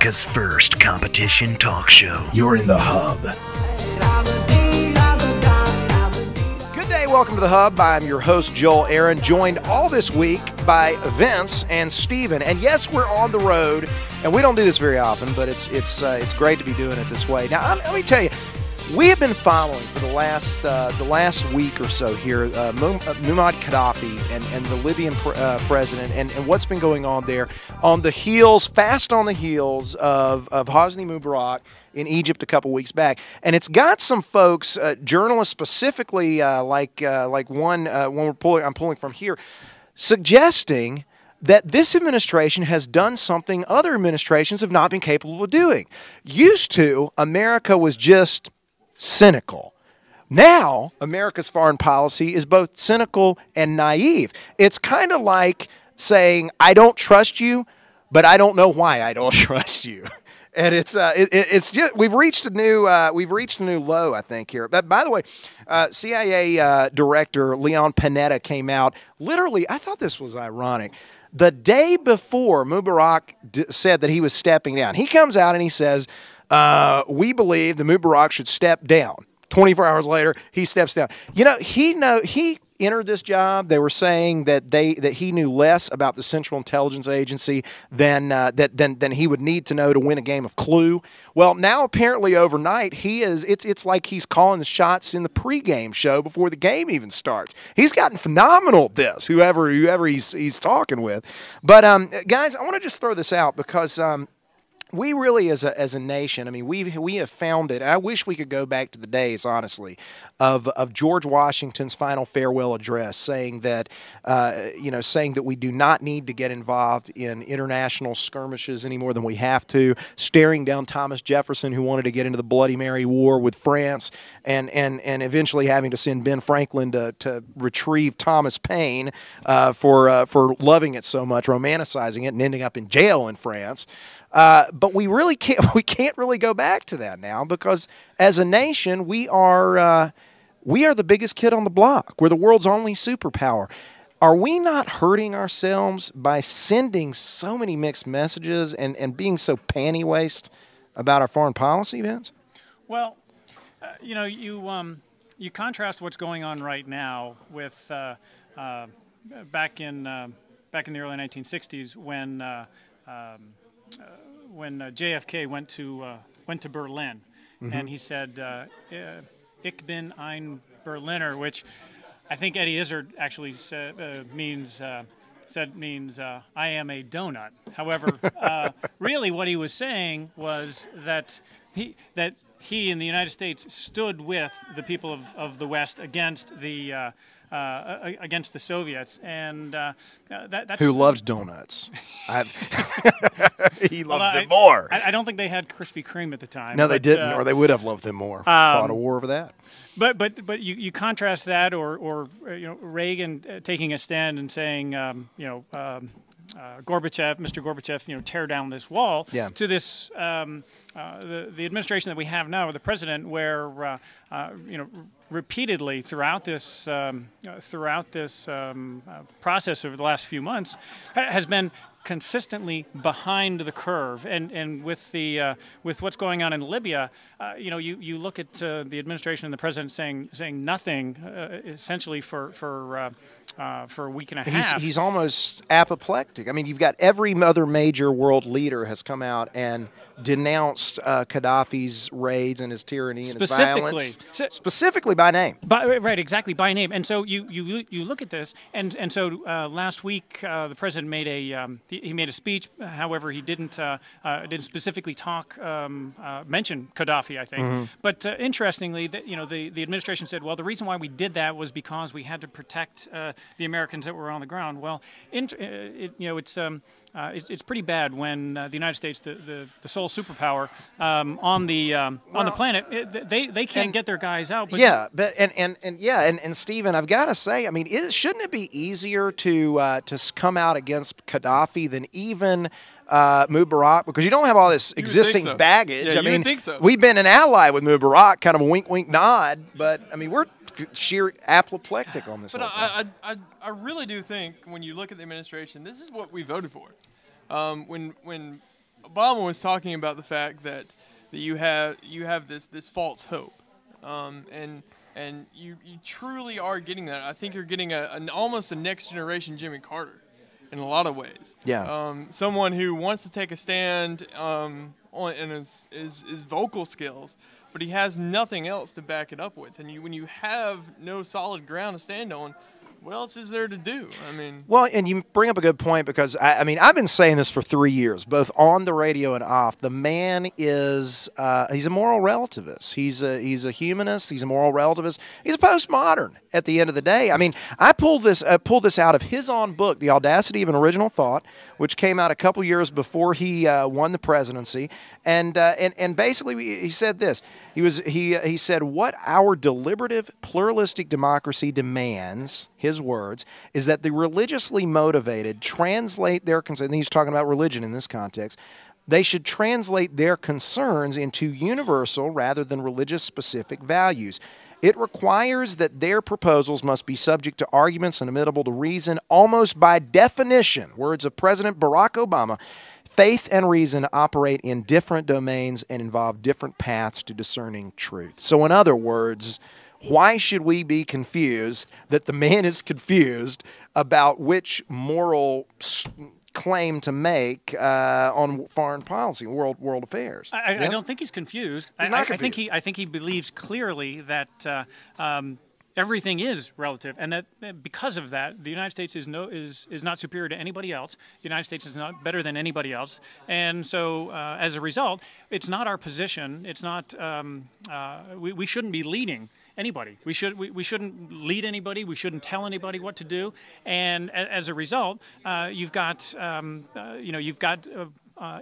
America's first competition talk show. You're in the hub. Good day, welcome to the Hub. I'm your host, Joel Aaron, joined all this week by Vince and Steven. And yes, we're on the road, and we don't do this very often, but it's great to be doing it this way. Now, let me tell you, we have been following for the last week or so here Muammar Gaddafi and the Libyan president and what's been going on there on the heels, fast on the heels of Hosni Mubarak in Egypt a couple weeks back. And it's got some folks, journalists specifically, like one I'm pulling from here, suggesting that this administration has done something other administrations have not been capable of doing. Used to, America was just cynical. Now, America's foreign policy is both cynical and naive. It's kind of like saying, I don't trust you, but I don't know why I don't trust you. And it's just we've reached a new low, I think, here. But by the way, CIA Director Leon Panetta came out literally. I thought this was ironic. The day before Mubarak said that he was stepping down, he comes out and he says, we believe the Mubarak should step down. 24 hours later, he steps down. You know, he entered this job. They were saying that he knew less about the Central Intelligence Agency than he would need to know to win a game of Clue. Well, now apparently overnight it's like he's calling the shots in the pregame show before the game even starts. He's gotten phenomenal at this. Whoever he's talking with. But guys, I want to just throw this out because we really, as a nation, I mean, we have found it. I wish we could go back to the days, honestly, of George Washington's final farewell address, saying that we do not need to get involved in international skirmishes any more than we have to. Staring down Thomas Jefferson, who wanted to get into the Bloody Mary War with France, and eventually having to send Ben Franklin to retrieve Thomas Paine for loving it so much, romanticizing it, and ending up in jail in France. But we can't really go back to that now because as a nation we are the biggest kid on the block. We're the world's only superpower. Are we not hurting ourselves by sending so many mixed messages and being so panty waste about our foreign policy, Vince? Well, you contrast what's going on right now with back in the early 1960s when JFK went to Berlin, and he said, "Ich bin ein Berliner," which I think Eddie Izzard actually means "I am a donut." However, really, what he was saying was that he in the United States stood with the people of the West against the Soviets, and that's who loved donuts. He loved them more. I don't think they had Krispy Kreme at the time. No, they didn't, or they would have loved them more. Fought a war over that. But you contrast that, or Reagan taking a stand and saying, Mr. Gorbachev, tear down this wall. Yeah. To this the administration that we have now, the president, where repeatedly throughout this process over the last few months has been consistently behind the curve, and with what's going on in Libya, you look at the administration and the president saying nothing essentially for a week and a half. He's almost apoplectic. I mean, you've got every other major world leader has come out and denounced Gaddafi's raids and his tyranny and his violence, specifically by name. Right, exactly, by name. And so you look at this, and so last week the president made a speech. However, he didn't specifically mention Gaddafi, I think. But interestingly, the administration said, well, the reason why we did that was because we had to protect the Americans that were on the ground. Well, it's pretty bad when the United States, the sole superpower on the planet, they can't get their guys out. But and Stephen, I've got to say, I mean, shouldn't it be easier to come out against Gaddafi than even Mubarak, because you don't have all this existing baggage. Yeah, I mean, think so. We've been an ally with Mubarak, kind of a wink, wink, nod, but I mean, we're sheer apoplectic on this. But I really do think when you look at the administration, this is what we voted for. When Obama was talking about the fact that you have this false hope, and you truly are getting that. I think you're getting almost a next generation Jimmy Carter in a lot of ways. Yeah. Someone who wants to take a stand on his vocal skills, but he has nothing else to back it up with. And when you have no solid ground to stand on, what else is there to do? I mean, well, and you bring up a good point, because I mean, I've been saying this for 3 years, both on the radio and off. The man is he's a moral relativist. He's a humanist. He's a moral relativist. He's a postmodern. At the end of the day, I mean, I pulled this out of his own book, The Audacity of an Original Thought, which came out a couple years before he won the presidency, and basically he said this. He said, what our deliberative pluralistic democracy demands, his words, is that the religiously motivated translate their concerns. And he's talking about religion in this context. They should translate their concerns into universal rather than religious-specific values. It requires that their proposals must be subject to arguments and admissible to reason, almost by definition. Words of President Barack Obama. Faith and reason operate in different domains and involve different paths to discerning truth. So in other words, why should we be confused that the man is confused about which moral claim to make on foreign policy, world affairs? I don't think he's confused. He's not confused. I think he believes clearly that everything is relative, and that because of that, the United States is not superior to anybody else. The United States is not better than anybody else, and so as a result, it's not our position. It's not. We shouldn't be leading anybody. We shouldn't lead anybody. We shouldn't tell anybody what to do. And as a result, you've got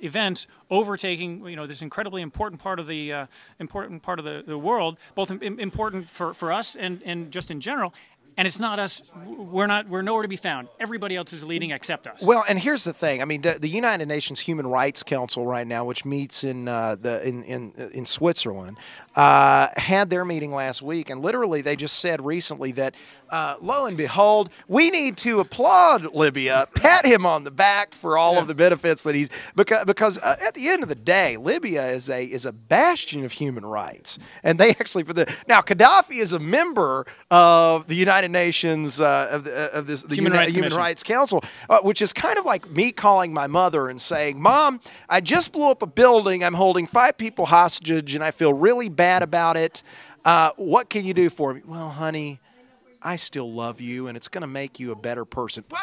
events overtaking this incredibly important part of the world, both important for us and just in general. And it's not us. We're nowhere to be found. Everybody else is leading except us. Well, and here's the thing. I mean, the United Nations Human Rights Council right now, which meets in Switzerland, had their meeting last week, and literally they just said recently that, lo and behold, we need to applaud Libya, pat him on the back for all of the benefits that he's because at the end of the day, Libya is a bastion of human rights, and they actually now Gaddafi is a member of the United Nations the Human Rights Council, which is kind of like me calling my mother and saying, "Mom, I just blew up a building. I'm holding 5 people hostage, and I feel really bad about it. What can you do for me?" "Well, honey, I still love you, and it's going to make you a better person." Well,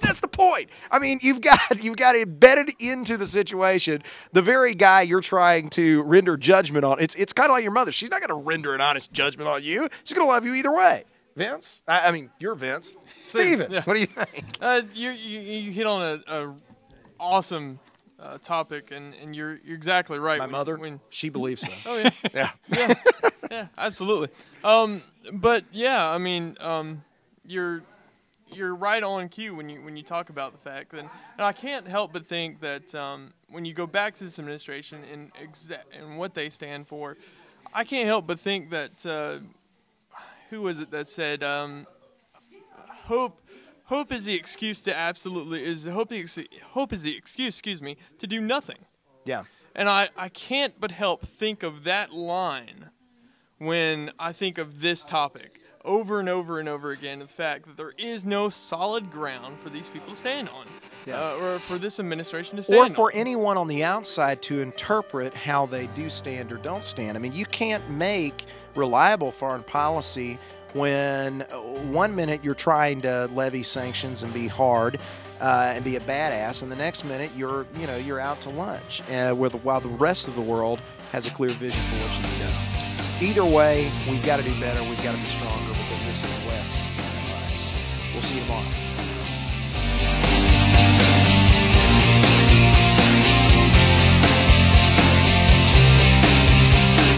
that's the point. I mean, you've got embedded into the situation the very guy you're trying to render judgment on. It's kind of like your mother. She's not going to render an honest judgment on you. She's going to love you either way. Vince? I mean, you're Vince. Steven, what do you think? You hit on a awesome topic, and you're exactly right. My mother, she believes so. Oh yeah, yeah, absolutely. But yeah, I mean, you're right on cue when you talk about the fact that, and I can't help but think that when you go back to this administration and what they stand for, I can't help but think that who was it that said hope is the excuse to hope is the excuse, to do nothing. Yeah. And I can't but help think of that line when I think of this topic over and over and over again, the fact that there is no solid ground for these people to stand on, or for this administration to stand on. Or for anyone on the outside to interpret how they do stand or don't stand. I mean, you can't make reliable foreign policy when one minute you're trying to levy sanctions and be hard and be a badass, and the next minute you're out to lunch, while the rest of the world has a clear vision for what you need to do. Either way, we've got to do better. We've got to be stronger, because this is less and less. We'll see you tomorrow.